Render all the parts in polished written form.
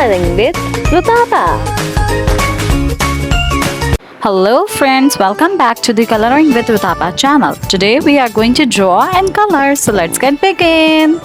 Coloring with Rutapa. Hello friends, welcome back to the Coloring with Rutapa channel. Today we are going to draw and color, so let's get begin.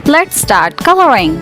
Let's start coloring.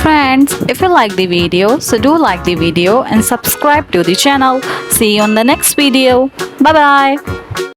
Friends, if you like the video, so do like the video and subscribe to the channel. See you on the next video. Bye bye.